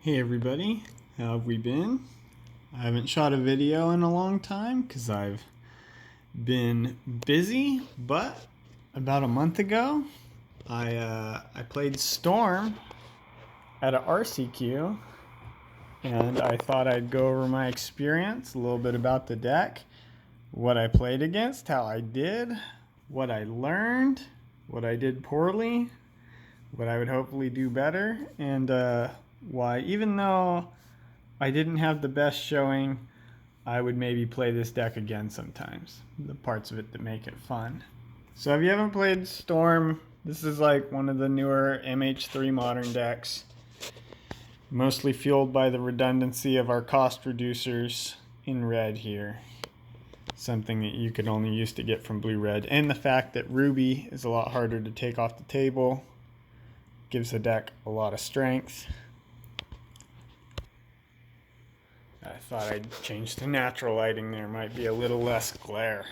Hey everybody, how have we been? I haven't shot a video in a long time because I've been busy, but about a month ago I played Storm at a RCQ, and I thought I'd go over my experience, a little bit about the deck, what I played against, how I did, what I learned, what I did poorly, what I would hopefully do better, and why, even though I didn't have the best showing, I would maybe play this deck again sometimes. The parts of it that make it fun. So if you haven't played Storm, this is like one of the newer MH3 modern decks. Mostly fueled by the redundancy of our cost reducers in red here. Something that you could only use to get from blue-red. And the fact that Ruby is a lot harder to take off the table. Gives the deck a lot of strength. I thought I'd change to natural lighting there. Might be a little less glare.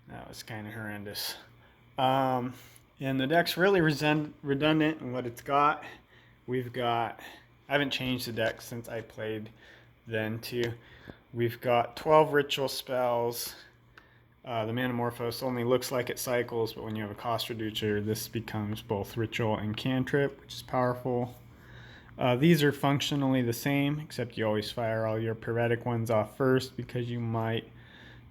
That was kind of horrendous. And the deck's really redundant in what it's got. I haven't changed the deck since I played then too. We've got 12 ritual spells. The Manamorphose only looks like it cycles, but when you have a cost reducer, this becomes both ritual and cantrip, which is powerful. These are functionally the same, except you always fire all your Pyretic ones off first because you might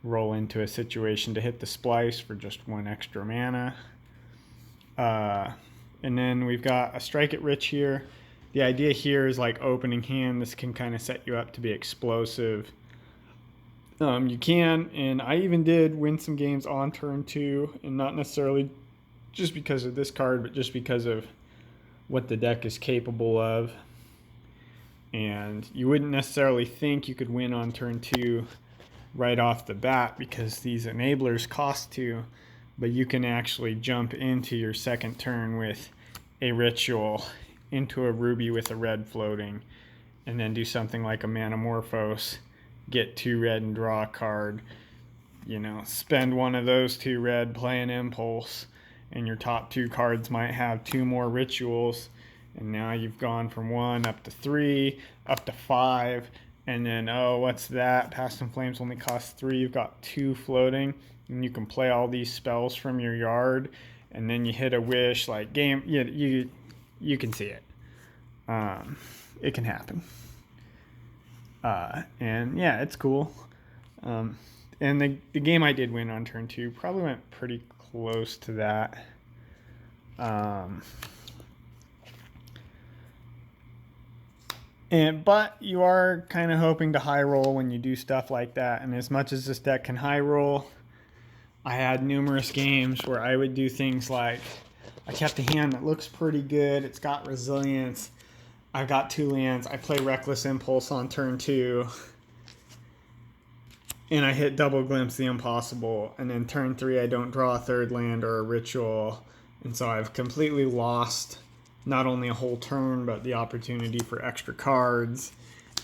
roll into a situation to hit the splice for just one extra mana. And then we've got a Strike It Rich here. The idea here is like opening hand. This can kind of set you up to be explosive. You can, and I even did win some games on turn 2, and not necessarily just because of this card, but just because of what the deck is capable of. And you wouldn't necessarily think you could win on turn 2 right off the bat because these enablers cost 2, but you can actually jump into your second turn with a ritual into a ruby with a red floating, and then do something like a Manamorphose, get 2 red and draw a card, spend one of those 2 red, play an impulse, and your top 2 cards might have 2 more rituals, and now you've gone from 1 up to 3 up to 5, and then what's that, Past in Flames only costs 3, you've got 2 floating, and you can play all these spells from your yard, and then you hit a wish, like game, you can see it. It can happen. And yeah, it's cool. And the game I did win on turn 2 probably went pretty close to that. But you are kind of hoping to high roll when you do stuff like that. And as much as this deck can high roll, I had numerous games where I would do things like I kept a hand that looks pretty good. It's got resilience. I've got 2 lands. I play Reckless Impulse on turn 2. And I hit Double Glimpse the Impossible. And then turn 3, I don't draw a 3rd land or a ritual. And so I've completely lost not only a whole turn, but the opportunity for extra cards.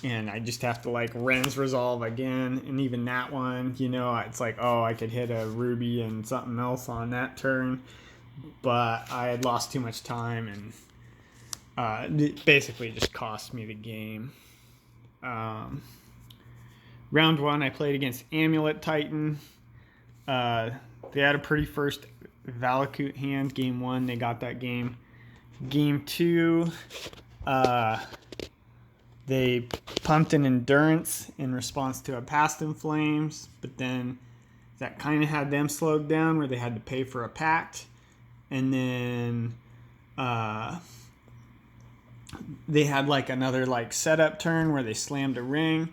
And I just have to like Ren's Resolve again. And even that one, it's like, I could hit a Ruby and something else on that turn. But I had lost too much time, and it basically just cost me the game. Round 1, I played against Amulet Titan. They had a pretty first Valakut hand. Game 1, they got that game. Game 2, they pumped an Endurance in response to a Past in Flames, but then that kind of had them slowed down where they had to pay for a Pact. And then they had like another like setup turn where they slammed a ring,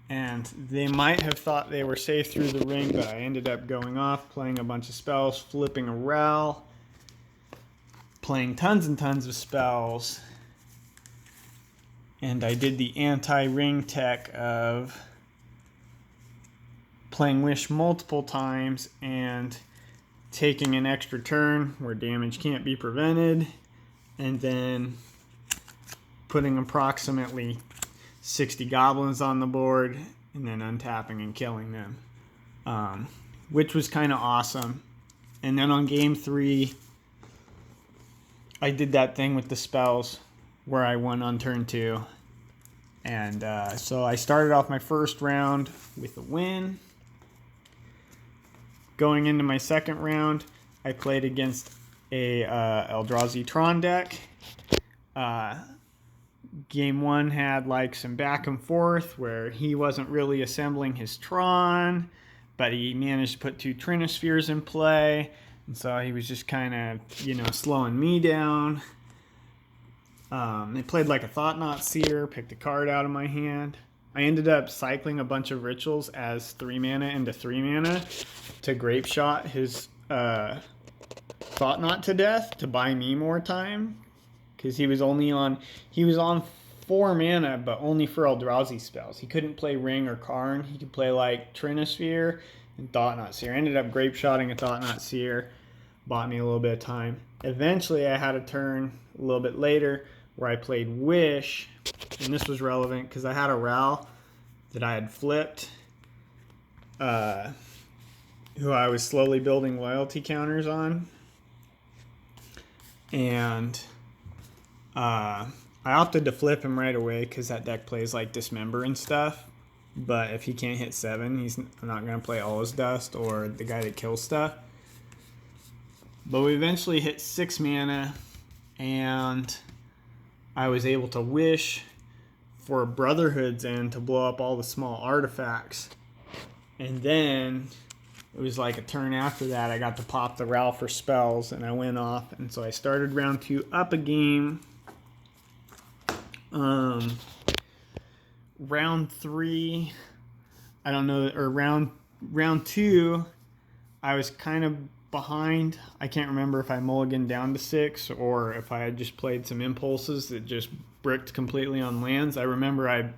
and they might have thought they were safe through the ring, but I ended up going off, playing a bunch of spells, flipping a Rel, playing tons and tons of spells, and I did the anti-ring tech of playing Wish multiple times and taking an extra turn where damage can't be prevented, and then putting approximately 60 goblins on the board, and then untapping and killing them, which was kind of awesome. And then on game 3, I did that thing with the spells where I won on turn 2. And so I started off my first round with a win. Going into my second round, I played against a Eldrazi Tron deck. Game 1 had like some back and forth where he wasn't really assembling his Tron, but he managed to put 2 Trinispheres in play, and so he was just kind of, slowing me down. They played like a Thought-Knot Seer, picked a card out of my hand. I ended up cycling a bunch of rituals as 3 mana into 3 mana to Grape Shot his Thought-Knot to death to buy me more time. Because he was on 4 mana, but only for Eldrazi spells. He couldn't play Ring or Karn. He could play like Trinisphere and Thought-Knot Seer. I ended up Grape Shotting a Thought-Knot Seer. Bought me a little bit of time. Eventually, I had a turn a little bit later where I played Wish, and this was relevant because I had a Ral that I had flipped, who I was slowly building loyalty counters on, and I opted to flip him right away because that deck plays like Dismember and stuff, but if he can't hit 7, he's not going to play All His Dust or the guy that kills stuff. But we eventually hit 6 mana, and I was able to Wish for Brotherhood's End to blow up all the small artifacts. And then it was like a turn after that, I got to pop the Ral for spells, and I went off. And so I started round 2 up a game. Round 3, I don't know, or round 2, I was kind of behind. I can't remember if I mulliganed down to 6 or if I had just played some impulses that just bricked completely on lands. I remember I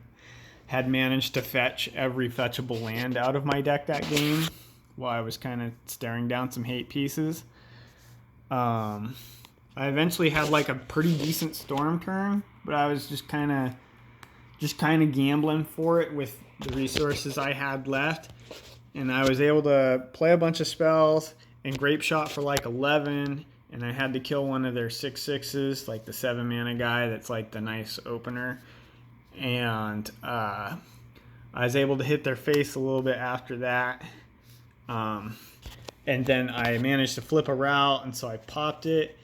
had managed to fetch every fetchable land out of my deck that game while I was kind of staring down some hate pieces. I eventually had like a pretty decent storm turn, but I was just kind of gambling for it with the resources I had left, and I was able to play a bunch of spells and Grape Shot for like 11, and I had to kill one of their 6/6s, like the 7 mana guy that's like the nice opener. And I was able to hit their face a little bit after that. And then I managed to flip a Ral, and so I popped it.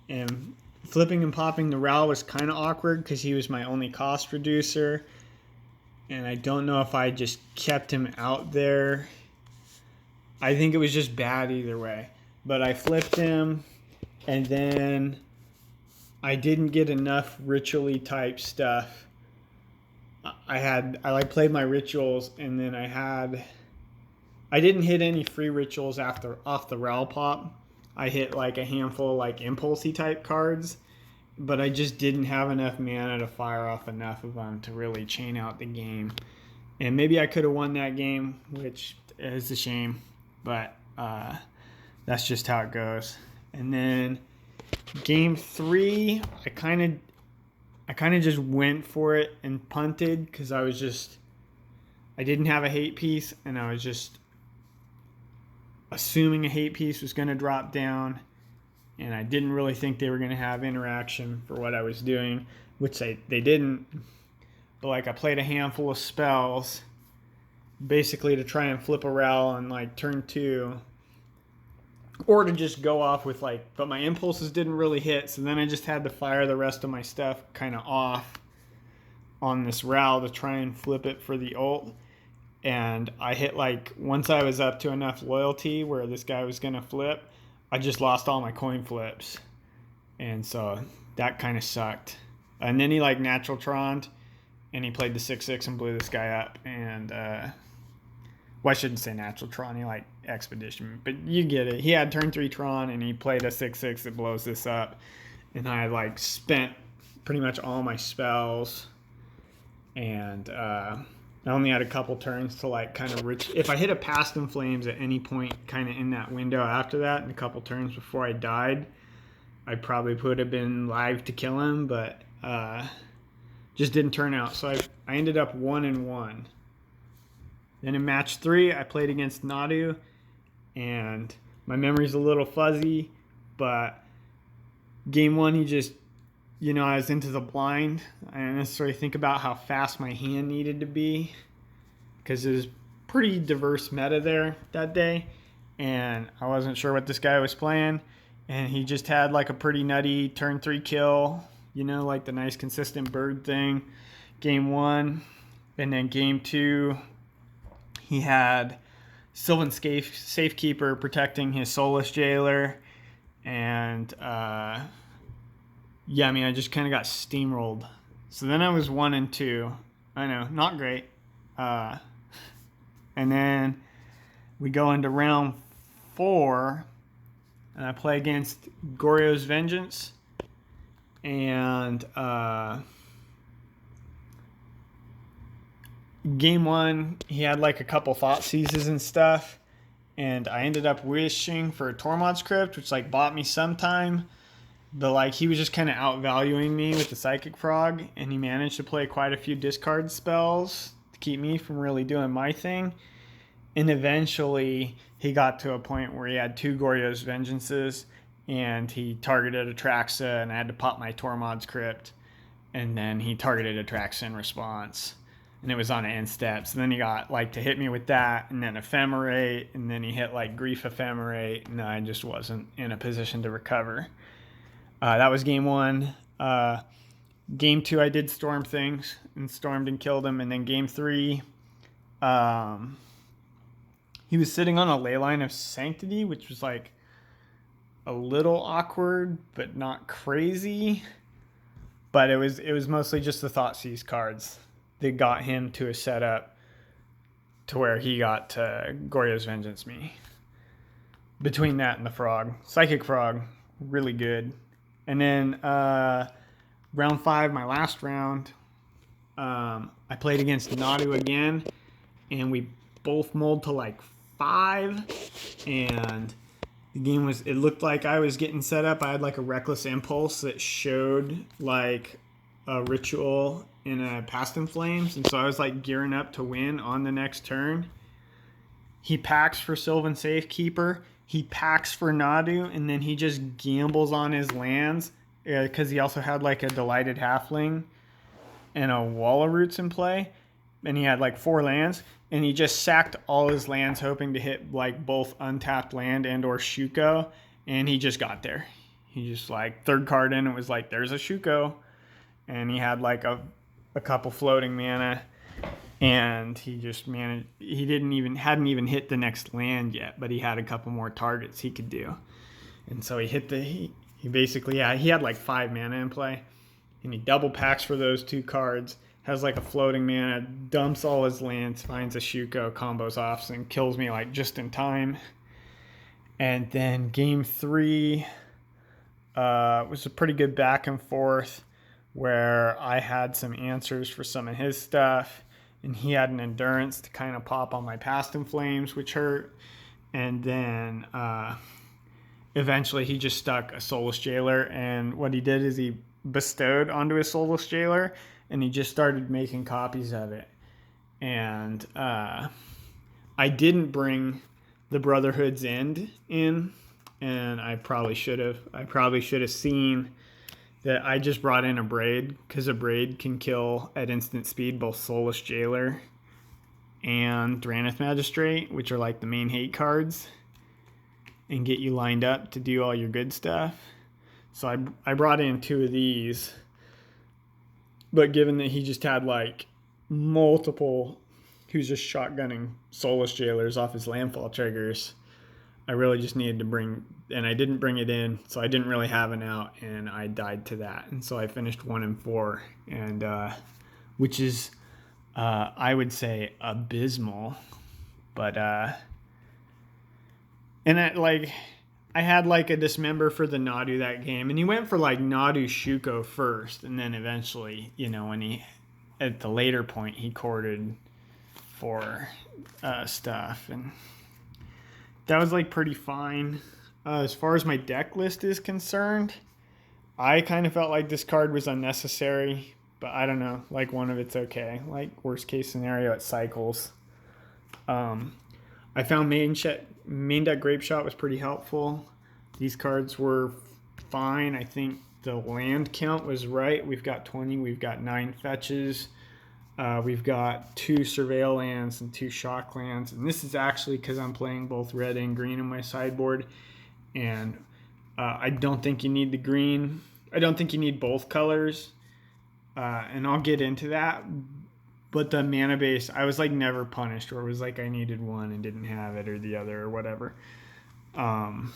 And flipping and popping the Ral was kind of awkward because he was my only cost reducer. And I don't know if I just kept him out there. I think it was just bad either way. But I flipped him, and then I didn't get enough ritually type stuff. I played my rituals, and then I didn't hit any free rituals off the Ral pop. I hit like a handful like impulsey type cards, but I just didn't have enough mana to fire off enough of them to really chain out the game. And maybe I could have won that game, which is a shame. But that's just how it goes. And then game 3, I kind of just went for it and punted because I didn't have a hate piece, and I was just assuming a hate piece was going to drop down, and I didn't really think they were going to have interaction for what I was doing, which they didn't. But like I played a handful of spells basically to try and flip a Ral on like turn 2, or to just go off with but my impulses didn't really hit, so then I just had to fire the rest of my stuff kind of off on this Ral to try and flip it for the ult. And I hit once I was up to enough loyalty where this guy was going to flip, I just lost all my coin flips, and so that kind of sucked. And then he natural troned, and he played the 6/6 and blew this guy up. And I shouldn't say natural Tron, he Expedition, but you get it. He had turn 3 Tron, and he played a 6/6 that blows this up. And I spent pretty much all my spells, and I only had a couple turns to kind of rich. If I hit a Past in Flames at any point kind of in that window after that, and a couple turns before I died, I probably would have been live to kill him, but just didn't turn out. So I ended up 1-1. Then in match 3, I played against Nadu, and my memory's a little fuzzy, but game 1 he just I was into the blind. I didn't necessarily think about how fast my hand needed to be because it was pretty diverse meta there that day, and I wasn't sure what this guy was playing, and he just had like a pretty nutty turn 3 kill, like the nice consistent bird thing, game 1. And then game 2, he had Sylvan Safekeeper protecting his Soulless Jailer, and I just kind of got steamrolled. So then I was 1-2. I know, not great. And then we go into round 4, and I play against Goryo's Vengeance. And game 1, he had like a couple thought seizes and stuff. And I ended up wishing for a Tormod's Crypt, which like bought me some time. But like he was just kind of outvaluing me with the Psychic Frog, and he managed to play quite a few discard spells to keep me from really doing my thing. And eventually he got to a point where he had 2 Goryo's Vengeances, and he targeted Atraxa, and I had to pop my Tormod's Crypt, and then he targeted Atraxa in response, and it was on end steps. And then he got like to hit me with that, and then Ephemerate, and then he hit like Grief Ephemerate, and I just wasn't in a position to recover. That was game 1. Game 2, I did storm things and stormed and killed him. And then game 3, he was sitting on a Leyline of Sanctity, which was like a little awkward, but not crazy. But it was mostly just the Thoughtseize cards that got him to a setup to where he got to Goryo's Vengeance me. Between that and the Frog. Psychic Frog, really good. And then round 5, my last round, I played against Nadu again, and we both mulled to like 5, and the game it looked like I was getting set up. I had like a Reckless Impulse that showed like a Ritual in a Past in Flames, and so I was like gearing up to win on the next turn. He packs for Sylvan Safekeeper. He packs for Nadu, and then he just gambles on his lands because he also had like a Delighted Halfling and a Wall of Roots in play, and he had like 4 lands, and he just sacked all his lands hoping to hit like both untapped land and or Shuko, and he just got there. He just like third card in, it was like there's a Shuko, and he had like a couple floating mana. And he just managed. He hadn't even hit the next land yet, but he had a couple more targets he could do, and so he hit he basically he had like 5 mana in play, and he double packs for those 2 cards. Has like a floating mana, dumps all his lands, finds a Shuko, combos off, and kills me like just in time. And then game 3 was a pretty good back and forth where I had some answers for some of his stuff, and he had an Endurance to kind of pop on my Past in Flames, which hurt. And then eventually he just stuck a Soulless Jailer, and what he did is he bestowed onto his Soulless Jailer, and he just started making copies of it. And I didn't bring the Brotherhood's End in, and I probably should have. I probably should have seen that I just brought in a Braid, because a Braid can kill at instant speed both Soulless Jailer and Drannith Magistrate, which are like the main hate cards, and get you lined up to do all your good stuff. So I brought in 2 of these, but given that he just had like multiple, he was just shotgunning Soulless Jailers off his landfall triggers, I really just needed to bring, and I didn't bring it in, so I didn't really have an out, and I died to that. And so I finished 1-4, and which is, I would say, abysmal. But, and I had like a Dismember for the Nadu that game, and he went for like Nadu Shuko first, and then eventually, when he, at the later point, he courted for stuff, and that was like pretty fine. As far as my deck list is concerned, I kind of felt like this card was unnecessary, but I don't know, like one of it's okay. Like worst case scenario, it cycles. I found main deck Grape Shot was pretty helpful. These cards were fine. I think the land count was right. We've got 20. We've got 9 fetches. We've got 2 surveil lands and 2 shock lands. And this is actually because I'm playing both red and green in my sideboard. And I don't think you need the green. I don't think you need both colors. And I'll get into that. But the mana base, I was like never punished, or it was like I needed one and didn't have it, or the other, or whatever. And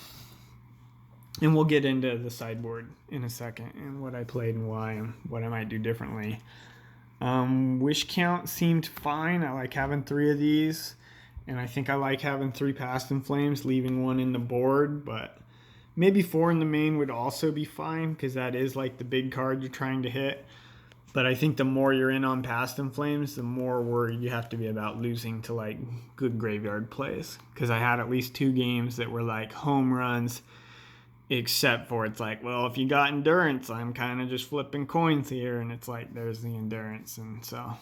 we'll get into the sideboard in a second and what I played and why and what I might do differently. Wish count seemed fine. I like having 3 of these, and I think I like having 3 Past in Flames, leaving 1 in the board, but maybe 4 in the main would also be fine because that is like the big card you're trying to hit. But I think the more you're in on Past in Flames, the more worried you have to be about losing to like good graveyard plays. Because I had at least 2 games that were like home runs, except for it's like, well, if you got endurance, I'm kind of just flipping coins here, and it's like there's the endurance. And so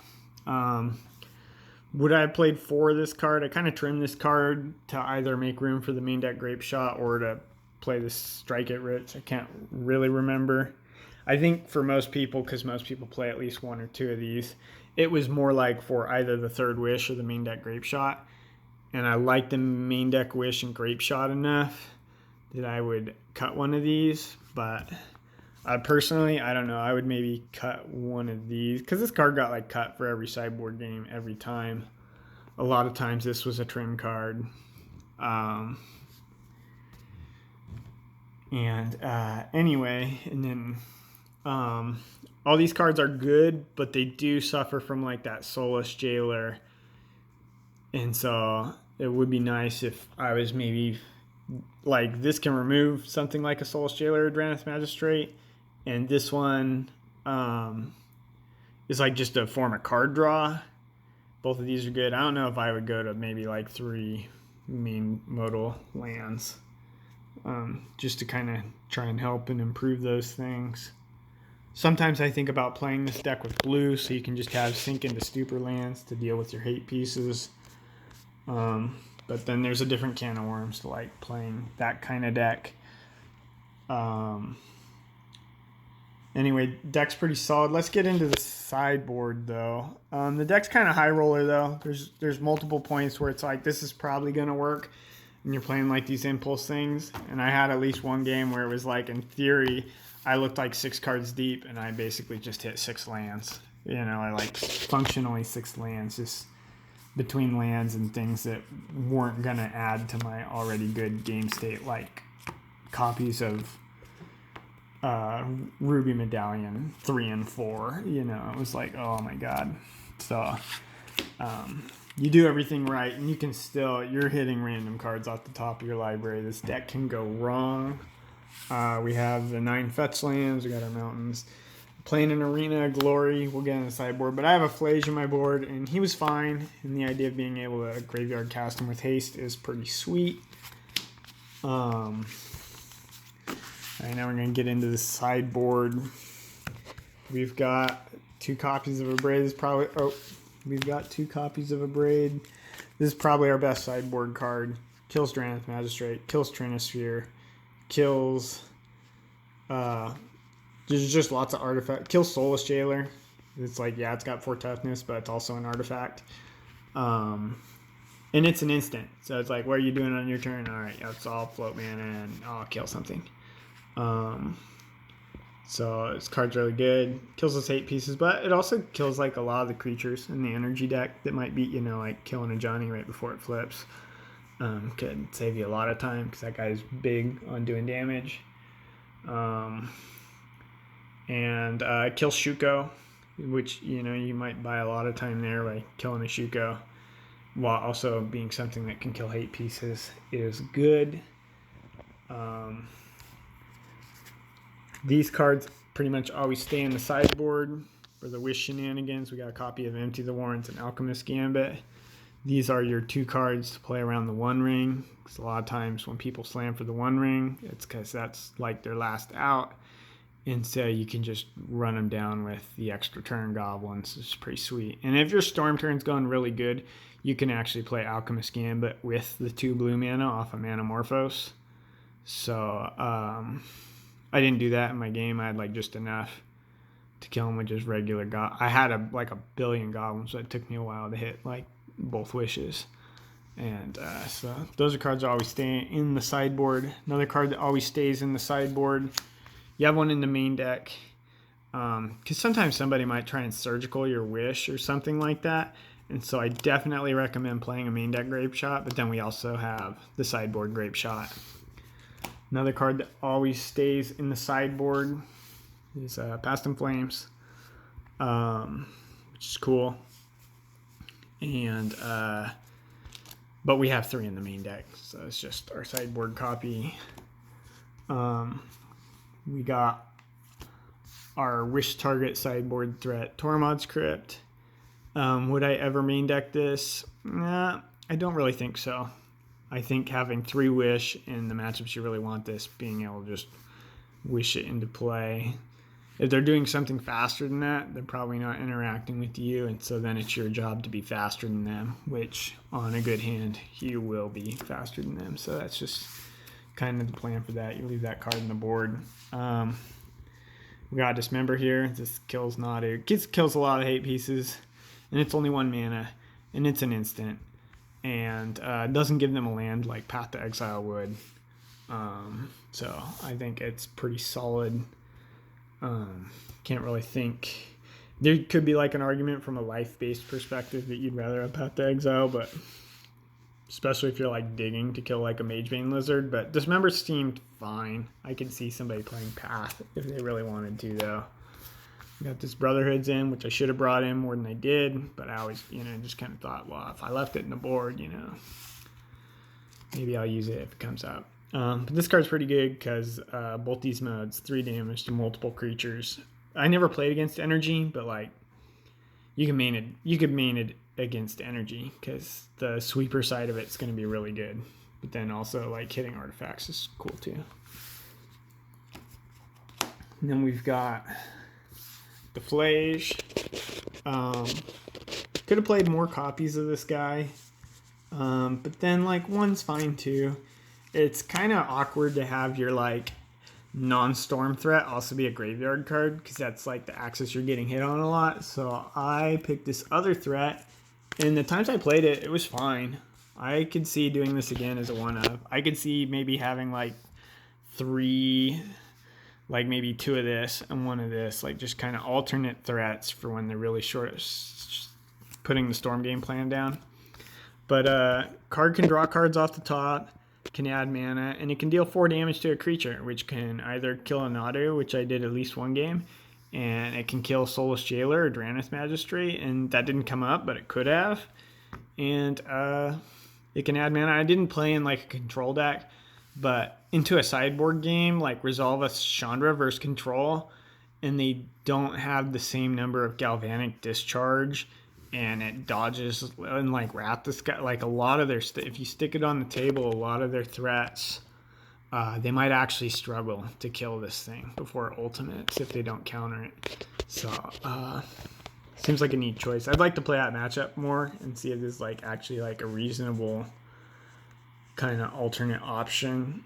would I have played 4 of this card? I kind of trimmed this card to either make room for the main deck Grape Shot or to play this Strike It Rich. I can't really remember. I think for most people, because most people play at least 1 or 2 of these, it was more like for either the Third Wish or the main deck Grape Shot. And I like the main deck Wish and Grape Shot enough that I would cut 1 of these. But personally, I don't know. I would maybe cut 1 of these because this card got like cut for every sideboard game every time. A lot of times this was a trim card. Anyway, and then all these cards are good, but they do suffer from like that Soulless Jailer. And so it would be nice if I was maybe like this can remove something like a Soulless Jailer or Drannith Magistrate, and this one is like just a form of card draw. Both of these are good. I don't know if I would go to maybe like 3 main modal lands just to kind of try and help and improve those things. Sometimes I think about playing this deck with blue so you can just have sink into stupor lands to deal with your hate pieces. But then there's a different can of worms to like playing that kind of deck. Anyway, deck's pretty solid. Let's get into the sideboard though. The deck's kind of high roller though. There's multiple points where it's like this is probably gonna work, and you're playing like these impulse things. And I had at least one game where it was like in theory I looked like 6 cards deep and I basically just hit 6 lands. You know, I like functionally 6 lands just between lands and things that weren't gonna add to my already good game state, like copies of Ruby Medallion 3 and 4. You know, it was like, oh my god. So you do everything right and you can still, you're hitting random cards off the top of your library. This deck can go wrong. We have the 9 fetch lands, we got our mountains. Playing an Arena of Glory, we'll get on the sideboard, but I have a Flage in my board, and he was fine, and the idea of being able to graveyard cast him with haste is pretty sweet. Alright, now we're going to get into the sideboard. We've got 2 copies of Abrade. We've got 2 copies of Abrade. This is probably our best sideboard card. Kills Drannith Magistrate, kills Trinisphere, kills... there's just lots of artifacts. Kills Soulless Jailer. It's like, yeah, it's got 4 toughness, but it's also an artifact. And it's an instant. So it's like, what are you doing on your turn? All right, it's all float mana and I'll kill something. So this card's really good. Kills us 8 pieces, but it also kills like a lot of the creatures in the energy deck that might beat, you know, like killing a Johnny right before it flips. Could save you a lot of time because that guy's big on doing damage. And kills Shuko, which, you know, you might buy a lot of time there by killing a Shuko, while also being something that can kill hate pieces is good. These cards pretty much always stay in the sideboard for the Wish shenanigans. We got a copy of Empty the Warrens and Alchemist Gambit. These are your 2 cards to play around the One Ring, because a lot of times when people slam for the One Ring, it's because that's like their last out. And so you can just run them down with the extra turn goblins. It's pretty sweet. And if your storm turn's going really good, you can actually play Alchemist Gambit with the 2 blue mana off of Manamorphose. So I didn't do that in my game. I had like just enough to kill him with just regular I had like a billion goblins, so it took me a while to hit like both wishes. And so those are cards that always stay in the sideboard. Another card that always stays in the sideboard. You have one in the main deck. Because sometimes somebody might try and surgical your wish or something like that. And so I definitely recommend playing a main deck Grape Shot, but then we also have the sideboard Grape Shot. Another card that always stays in the sideboard is Past in Flames, which is cool. And but we have 3 in the main deck, so it's just our sideboard copy. We got our Wish Target sideboard threat, Tormod's Crypt. Would I ever main deck this? Nah, I don't really think so. I think having 3 Wish in the matchups you really want this, being able to just wish it into play. If they're doing something faster than that, they're probably not interacting with you, and so then it's your job to be faster than them, which on a good hand, you will be faster than them. So that's just kind of the plan for that. You leave that card on the board. We got Dismember here. This kills Nadu. Kills a lot of hate pieces, and it's only 1 mana, and it's an instant, and doesn't give them a land like Path to Exile would. So I think it's pretty solid. Can't really think. There could be like an argument from a life-based perspective that you'd rather have Path to Exile, but especially if you're like digging to kill like a Magebane Lizard. But Dismember seemed fine. I could see somebody playing Path if they really wanted to, though. We got this Brotherhoods in, which I should have brought in more than I did, but I always, just kind of thought, well, if I left it in the board, maybe I'll use it if it comes out. But this card's pretty good because both these modes, 3 damage to multiple creatures. I never played against energy, but like you can main it. You could main it against energy because the sweeper side of it's going to be really good. But then also like hitting artifacts is cool too. And then we've got the Flage. Could have played more copies of this guy, but then like one's fine too. It's kind of awkward to have your like non-storm threat also be a graveyard card because that's like the axis you're getting hit on a lot. So I picked this other threat, and the times I played it, it was fine. I could see doing this again as a one-of. I could see maybe having like 3, like maybe 2 of this and 1 of this, like just kind of alternate threats for when they're really short, putting the storm game plan down. But card can draw cards off the top, can add mana, and it can deal 4 damage to a creature, which can either kill a Nadu, which I did at least 1 game, and it can kill Soulless Jailer or Drannith Magistrate, and that didn't come up, but it could have. And it can add mana. I didn't play in like a control deck, but into a sideboard game like Resolve of Chandra versus Control, and they don't have the same number of Galvanic Discharge, and it dodges and like Wrath the Sky. Like a lot of their if you stick it on the table, a lot of their threats, they might actually struggle to kill this thing before ultimates if they don't counter it. So seems like a neat choice. I'd like to play that matchup more and see if there's like actually like a reasonable kind of alternate option,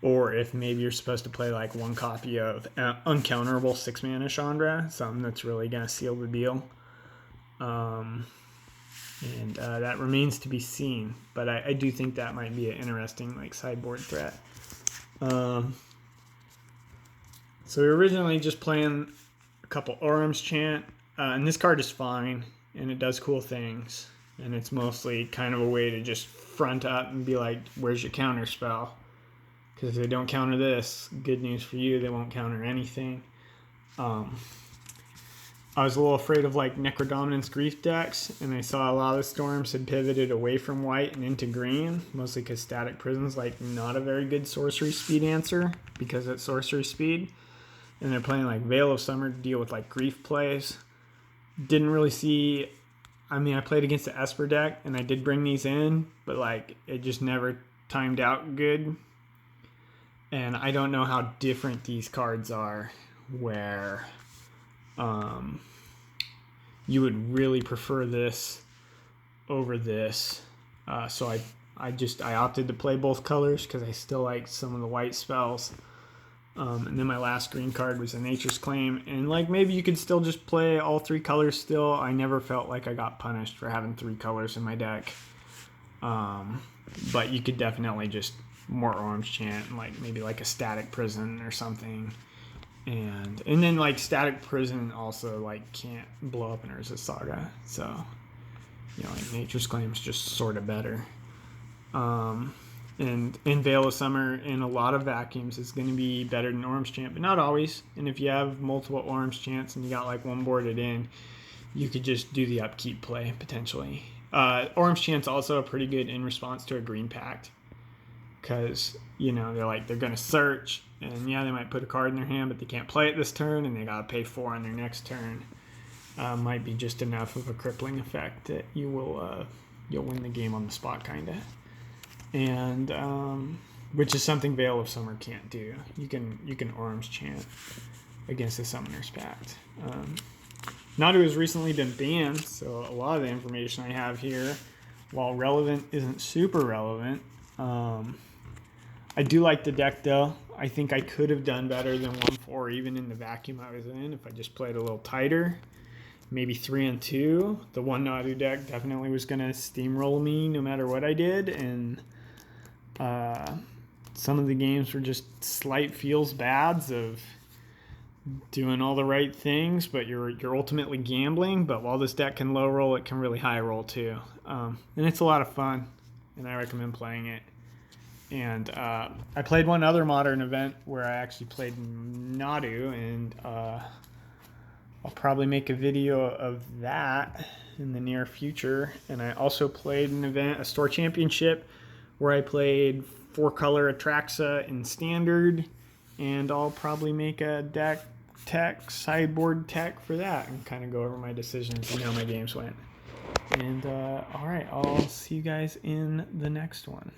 or if maybe you're supposed to play like 1 copy of uncounterable 6 mana Chandra, something that's really gonna seal the deal. And that remains to be seen, but I do think that might be an interesting like sideboard threat. So we were originally just playing a couple Orum's Chant, and this card is fine and it does cool things, and it's mostly kind of a way to just front up and be like, where's your counter spell? Because if they don't counter this, good news for you, they won't counter anything. I was a little afraid of like Necrodominance Grief decks, and I saw a lot of the Storms had pivoted away from white and into green, mostly because Static Prison's like not a very good sorcery speed answer because it's sorcery speed, and they're playing like Veil of Summer to deal with like grief plays. Didn't really see. I mean, I played against the Esper deck, and I did bring these in, but like it just never timed out good. And I don't know how different these cards are, where you would really prefer this over this. So I opted to play both colors because I still like some of the white spells. And then my last green card was a Nature's Claim. And like maybe you could still just play all 3 colors still. I never felt like I got punished for having 3 colors in my deck. But you could definitely just more Orange Chant, like maybe like a Static Prison or something. And then like Static Prison also like can't blow up in Urza's Saga. So, you know, like Nature's Claim is just sort of better. And Veil of Summer in a lot of vacuums is going to be better than Orange Chant, but not always. And if you have multiple Orange Chants and you got like one boarded in, you could just do the upkeep play potentially. Orange Chant's also a pretty good in response to a Green Pact, because you know they're going to search, and yeah, they might put a card in their hand, but they can't play it this turn, and they got to pay 4 on their next turn. Might be just enough of a crippling effect that you'll win the game on the spot, kind of. And which is something Veil of Summer can't do. You can Orange Chant against the Summoner's Pact. Nadu has recently been banned, so a lot of the information I have here, while relevant, isn't super relevant. I do like the deck though. I think I could have done better than 1-4 even in the vacuum I was in if I just played a little tighter. Maybe 3 and 2. The one Nadu deck definitely was going to steamroll me no matter what I did, and some of the games were just slight feels bads of doing all the right things, but you're ultimately gambling. But while this deck can low roll, it can really high roll too, and it's a lot of fun, and I recommend playing it. And I played one other Modern event where I actually played Nadu, and I'll probably make a video of that in the near future. And I also played an event, a store championship, where I played 4-color Atraxa in Standard, and I'll probably make a deck tech, sideboard tech for that, and kind of go over my decisions and how my games went. And all right, I'll see you guys in the next one.